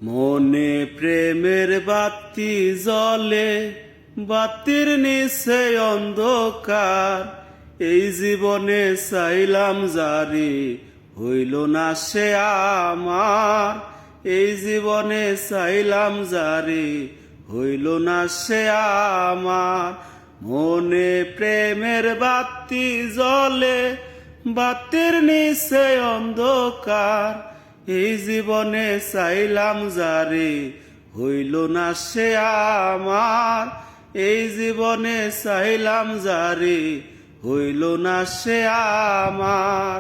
মনে প্রেমের বাতি জ্বলে, বাতির নিচে অন্ধকার। এই জীবনে চাইলাম যারে, হইল না সে আমার। এই জীবনে চাইলাম যারে, হইল না সে আমার। মনে প্রেমের বাতি জ্বলে, বাতির নিচে অন্ধকার। এই জীবনে চাইলাম যারে, হইল না সে আমার। এই জীবনে চাইলাম যারে, হইল না সে আমার।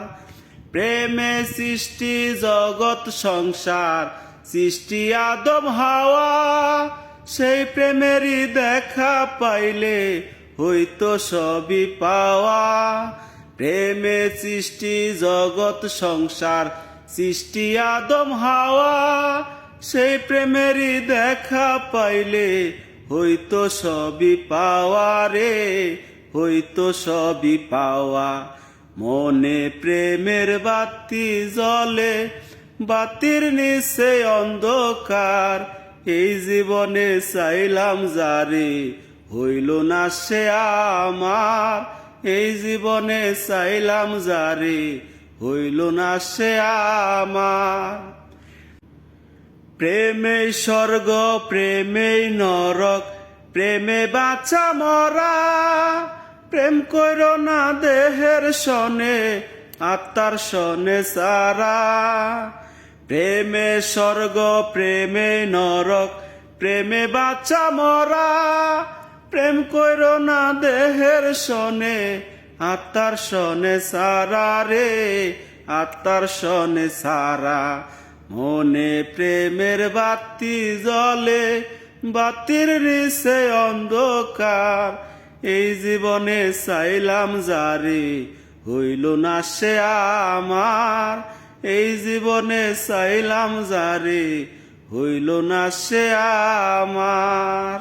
প্রেমে সৃষ্টি জগৎ সংসার, সৃষ্টি আদম হাওয়া। সেই প্রেমেরই দেখা পাইলে হইতো সবই পাওয়া। প্রেমে সৃষ্টি জগৎ সংসার, সৃষ্টি আদম হাওয়া। সেই প্রেমেরই দেখা পাইলে হইতো সবই পাওয়া রে, হইতো সবই পাওয়া। মনে প্রেমের বাতি জ্বলে, বাতির নিচে অন্ধকার। এই জীবনে চাইলাম যারে, হইল না সে আমার। এই জীবনে চাইলাম যারে, হইল না সে আমার। প্রেমে স্বর্গ, প্রেমে নরক, প্রেমে বাঁচা মরা। প্রেম কইর না দেহের সনে, আত্মার সনে সারা। প্রেমে স্বর্গ, প্রেমে নরক, প্রেমে বাঁচা মরা। প্রেম কইর না দেহের সনে, আত্মার সনে সারা রে, আত্মার সনে সারা। মনে প্রেমের বাতি জ্বলে, বাতির নিচে অন্ধকার। এই জীবনে চাইলাম যারে, হইল না সে আমার। এই জীবনে চাইলাম যারে, হইল না সে আমার।